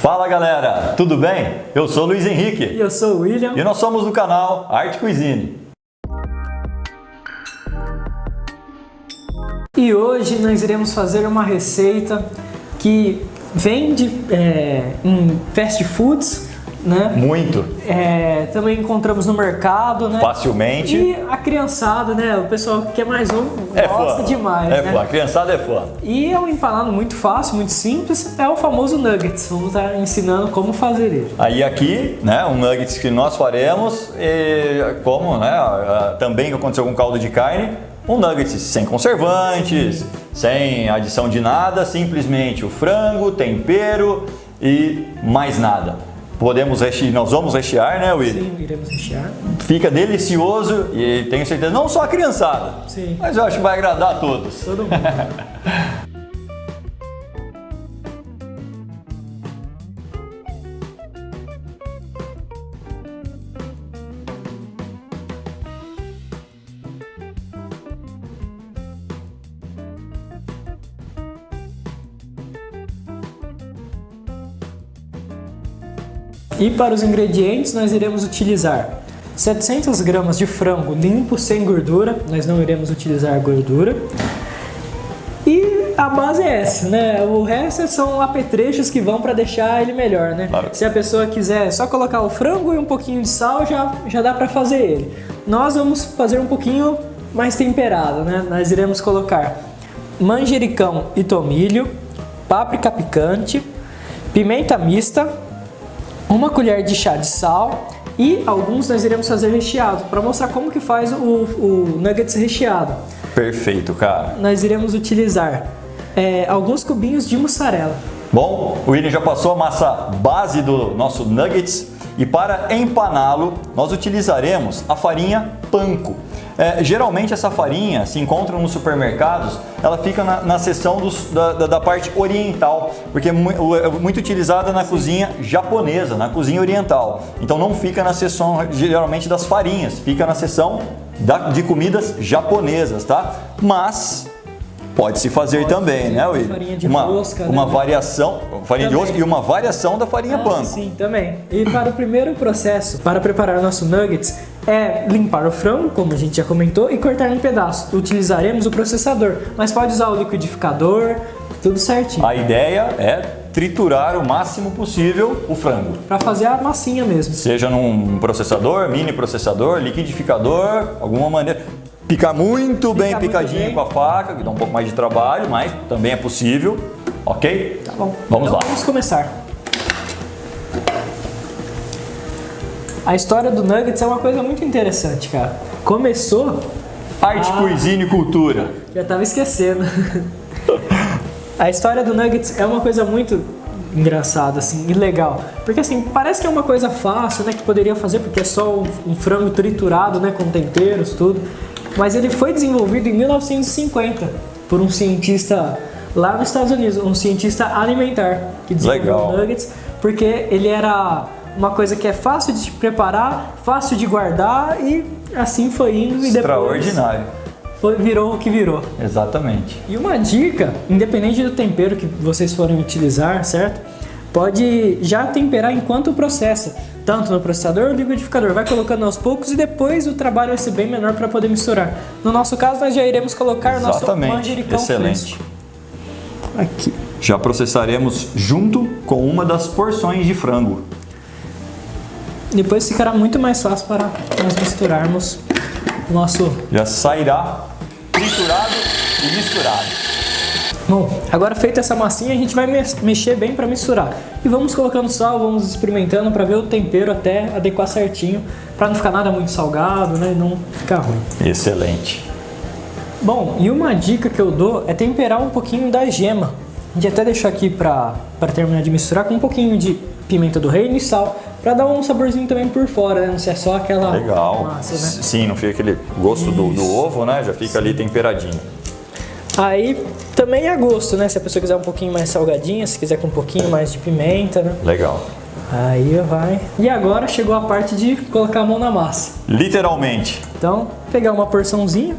Fala galera, tudo bem? Eu sou o Luiz Henrique. E eu sou o William. E nós somos do canal Arte Cuisine. E hoje nós iremos fazer uma receita que vende em fast foods, né? Muito. Também encontramos no mercado, né? Facilmente. E a criançada, né? O pessoal que é mais novo gosta demais, né? Fã, a criançada é fã. E é um empanado muito fácil, muito simples, é o famoso nuggets. Vamos estar ensinando como fazer ele. Aí aqui, né, um nuggets que nós faremos, e como, né, também aconteceu com caldo de carne, um nuggets sem conservantes, sem adição de nada, simplesmente o frango, tempero e mais nada. Nós vamos rechear, né, Will? Sim, iremos rechear. Fica delicioso e tenho certeza, não só a criançada, sim, mas eu acho que vai agradar a todos. Todo mundo. E para os ingredientes nós iremos utilizar 700 gramas de frango limpo, sem gordura, nós não iremos utilizar gordura. E a base é essa, né? O resto são apetrechos que vão para deixar ele melhor, né? Claro. Se a pessoa quiser só colocar o frango e um pouquinho de sal, já dá para fazer ele. Nós vamos fazer um pouquinho mais temperado, né? Nós iremos colocar manjericão e tomilho, páprica picante, pimenta mista, uma colher de chá de sal e alguns nós iremos fazer recheado para mostrar como que faz o nuggets recheado. Perfeito, cara. Nós iremos utilizar alguns cubinhos de mussarela. Bom, o William já passou a massa base do nosso nuggets e para empaná-lo nós utilizaremos a farinha panko. Geralmente essa farinha se encontra nos supermercados, ela fica na seção da parte oriental, porque é muito utilizada na cozinha japonesa, na cozinha oriental. Então não fica na seção geralmente das farinhas, fica na seção de comidas japonesas, tá? Mas pode-se fazer também, né, Will? Farinha de rosca, uma né? variação, farinha de rosca e uma variação da farinha panko. Sim, também. E para o primeiro processo, para preparar nosso nuggets, é limpar o frango, como a gente já comentou, e cortar em pedaços. Utilizaremos o processador, mas pode usar o liquidificador, tudo certinho. A ideia é triturar o máximo possível o frango. Para fazer a massinha mesmo. Seja num processador, mini processador, liquidificador, alguma maneira. Picar muito bem picadinho com a faca, que dá um pouco mais de trabalho, mas também é possível, ok? Tá bom. Vamos lá. Vamos começar. A história do nuggets é uma coisa muito interessante, cara. Começou... Arte, Cuisine e Cultura. Já tava esquecendo. A história do nuggets é uma coisa muito engraçada, assim, e legal. Porque, assim, parece que é uma coisa fácil, né, que poderia fazer, porque é só um frango triturado, né, com temperos, tudo. Mas ele foi desenvolvido em 1950 por um cientista lá nos Estados Unidos, um cientista alimentar, que desenvolveu o nuggets, porque ele era uma coisa que é fácil de preparar, fácil de guardar e assim foi indo. Extraordinário. Virou o que virou. Exatamente. E uma dica, independente do tempero que vocês forem utilizar, certo? Pode já temperar enquanto processa, tanto no processador ou no liquidificador. Vai colocando aos poucos e depois o trabalho vai ser bem menor para poder misturar. No nosso caso, nós já iremos colocar o nosso manjericão excelente. fresco. Aqui. Já processaremos junto com uma das porções de frango. Depois ficará muito mais fácil para nós misturarmos o nosso... Já sairá triturado e misturado. Bom, agora feita essa massinha, a gente vai mexer bem para misturar. E vamos colocando sal, vamos experimentando para ver o tempero até adequar certinho, para não ficar nada muito salgado, né, e não ficar ruim. Excelente. Bom, e uma dica que eu dou é temperar um pouquinho da gema. A gente até deixou aqui para terminar de misturar com um pouquinho de pimenta do reino e sal, para dar um saborzinho também por fora, né? Não ser só aquela massa, né? Sim, não fica aquele gosto do ovo, né? Já fica ali temperadinho. Aí também é a gosto, né? Se a pessoa quiser um pouquinho mais salgadinha, se quiser com um pouquinho mais de pimenta, né? Legal. Aí vai. E agora chegou a parte de colocar a mão na massa. Literalmente. Então, pegar uma porçãozinha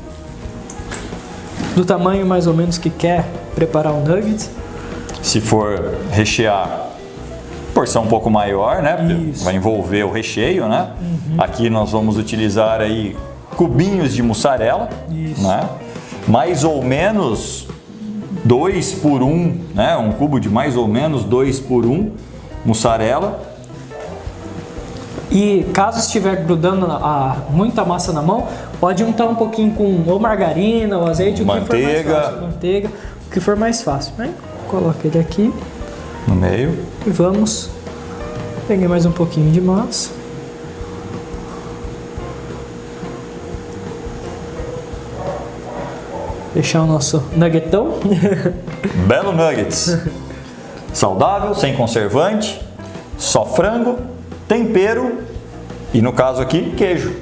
do tamanho mais ou menos que quer preparar um nugget. Se for rechear porção um pouco maior, né? Porque Isso. vai envolver o recheio, né? Aqui nós vamos utilizar aí cubinhos de mussarela, Isso. né? Mais ou menos 2 por 1, né? Um cubo de mais ou menos 2 por 1 mussarela. E caso estiver grudando muita massa na mão, pode untar um pouquinho com ou margarina ou azeite, o que for mais Manteiga. fácil. Manteiga, o que for mais fácil. Né? Coloca ele aqui No meio. e vamos. Peguei mais um pouquinho de massa. Deixar o nosso nuggetão. Belo Nuggets. Saudável, sem conservante, só frango, tempero e, no caso aqui, queijo.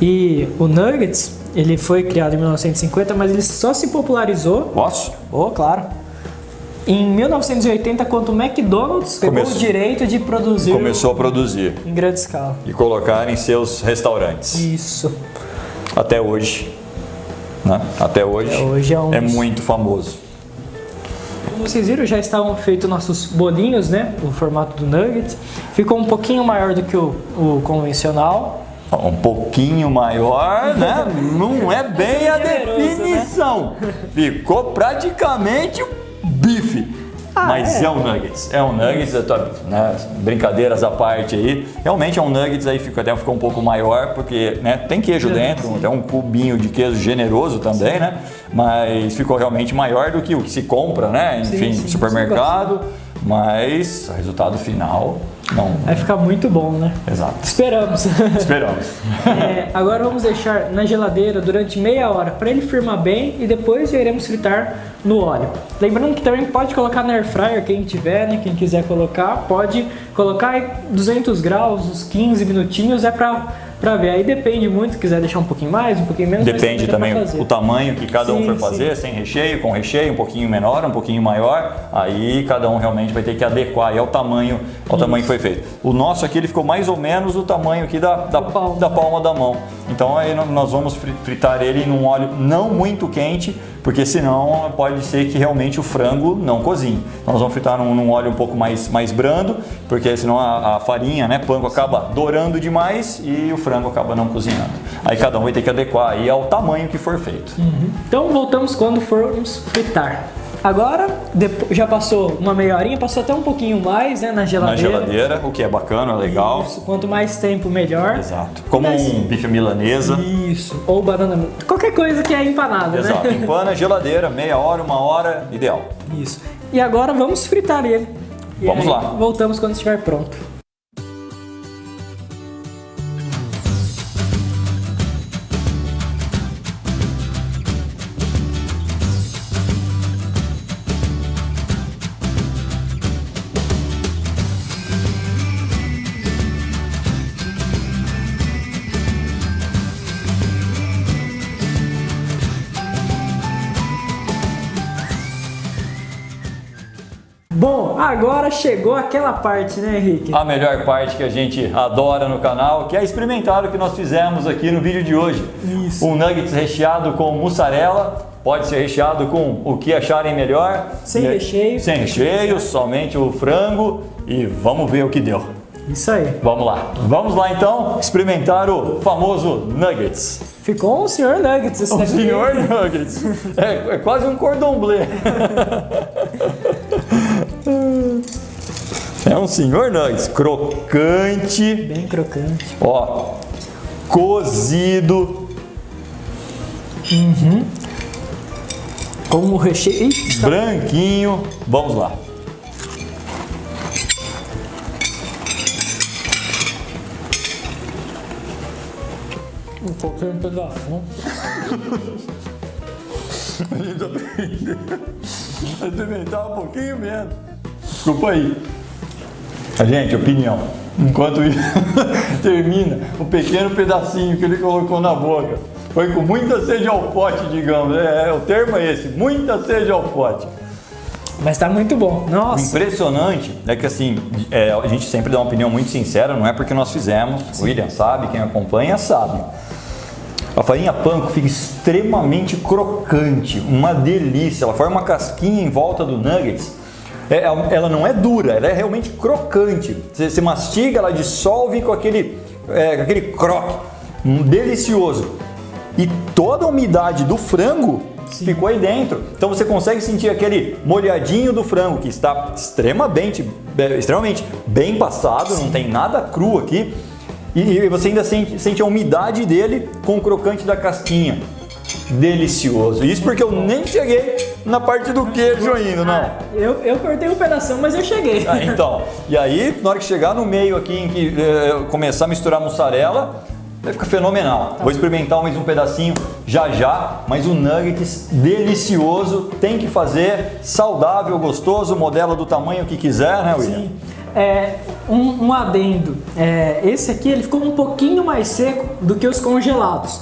E o Nuggets, ele foi criado em 1950, mas ele só se popularizou, Posso? claro, em 1980, quando o McDonald's pegou Começou. o direito de produzir Começou a produzir em grande escala. e colocar em seus restaurantes. Isso. Até hoje. Né? Até hoje, Até hoje é muito famoso. Como vocês viram, já estavam feitos nossos bolinhos, né? O formato do Nuggets. Ficou um pouquinho maior do que o convencional. Um pouquinho maior, né? Não é bem a generoso, definição. Ficou praticamente um bife. Mas é um Nuggets. É um Nuggets, né? Brincadeiras à parte aí. Realmente é um Nuggets, aí até ficou um pouco maior, porque né, tem queijo dentro, até um cubinho de queijo generoso também, né? Mas ficou realmente maior do que o que se compra, né? Enfim, no supermercado. Mas o resultado final não. Vai ficar muito bom, né? Exato. Esperamos. Esperamos. Agora vamos deixar na geladeira durante meia hora para ele firmar bem e depois já iremos fritar no óleo. Lembrando que também pode colocar na air fryer, quem tiver, né? Quem quiser colocar, pode colocar em 200 graus, uns 15 minutinhos, é para ver. Aí depende muito, se quiser deixar um pouquinho mais, um pouquinho menos. Depende também o tamanho que cada um for Sim, fazer, sem recheio, com recheio, um pouquinho menor, um pouquinho maior. Aí cada um realmente vai ter que adequar aí ao tamanho que foi feito. O nosso aqui ele ficou mais ou menos o tamanho aqui da palma da mão. Então aí nós vamos fritar ele num óleo não muito quente, porque senão pode ser que realmente o frango não cozinhe. Nós vamos fritar num óleo um pouco mais brando, porque senão a farinha, né, panko acaba dourando demais e o frango acaba não cozinhando. Aí cada um vai ter que adequar aí ao tamanho que for feito. Então voltamos quando formos fritar. Agora, já passou uma meia horinha, passou até um pouquinho mais, né, na geladeira. Na geladeira, o que é bacana, legal. Isso, quanto mais tempo, melhor. Exato. Como um bife milanesa. Isso. Ou banana, qualquer coisa que é empanada, Exato. né? Empana, geladeira, meia hora, uma hora, ideal. Isso. E agora vamos fritar ele. E Vamos aí, lá. Voltamos quando estiver pronto. Bom, agora chegou aquela parte, né, Henrique? A melhor parte que a gente adora no canal, que é experimentar o que nós fizemos aqui no vídeo de hoje. Isso. Um nuggets recheado com mussarela, pode ser recheado com o que acharem melhor. Sem recheio. Sem recheio, somente o frango e vamos ver o que deu. Isso aí. Vamos lá. Vamos lá então experimentar o famoso nuggets. Ficou um senhor Nuggets esse O daqui. senhor nuggets. É quase um cordon bleu. É um senhor nuggets, crocante, Bem crocante. ó, cozido, Com o recheio. Ih, branquinho. Vamos lá. um pouquinho de pedaço. A gente aprendeu a experimentar um pouquinho menos. Desculpa aí. Gente, opinião. Enquanto isso termina o pequeno pedacinho que ele colocou na boca. Foi com muita sede ao pote, digamos. O termo é esse, muita sede ao pote. Mas tá muito bom. O Nossa. impressionante é que assim, a gente sempre dá uma opinião muito sincera, não é porque nós fizemos, o William sabe, quem acompanha sabe. A farinha panko fica extremamente crocante, uma delícia, ela forma uma casquinha em volta do nuggets. ela não é dura, ela é realmente crocante. Você mastiga, ela dissolve com aquele croque delicioso. E toda a umidade do frango ficou aí dentro. Então você consegue sentir aquele molhadinho do frango que está extremamente bem passado, não tem nada cru aqui. E você ainda sente a umidade dele com o crocante da casquinha. Delicioso. Isso porque eu nem cheguei na parte do queijo ainda, não. Eu cortei um pedação, mas eu cheguei. Então, e aí, na hora que chegar no meio aqui, em que começar a misturar mussarela, vai ficar fenomenal. Vou experimentar mais um pedacinho já, mas o nuggets delicioso, tem que fazer, saudável, gostoso, modela do tamanho que quiser, né, William? Sim. Um adendo, esse aqui ele ficou um pouquinho mais seco do que os congelados.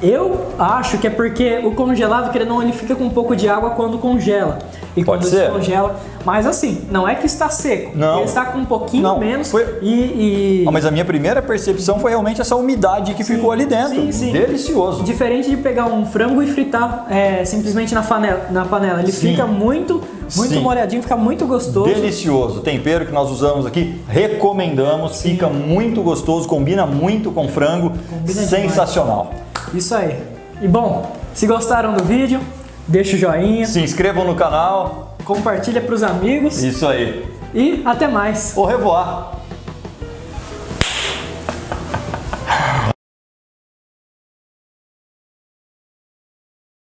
Eu acho que é porque o congelado, querendo ou não, ele fica com um pouco de água quando congela. E Pode quando ser. descongela. Mas assim, não é que está seco. Não. Ele está com um pouquinho menos. Mas a minha primeira percepção foi realmente essa umidade que ficou ali dentro. Sim. Delicioso. Diferente de pegar um frango e fritar simplesmente na panela. Ele fica muito molhadinho, fica muito gostoso. Delicioso. O tempero que nós usamos aqui, recomendamos. Fica muito gostoso, combina muito com frango. Sensacional. Demais. Isso aí. E bom, se gostaram do vídeo, deixa o joinha. Se inscrevam no canal. Compartilha para os amigos. Isso aí. E até mais. Au revoir.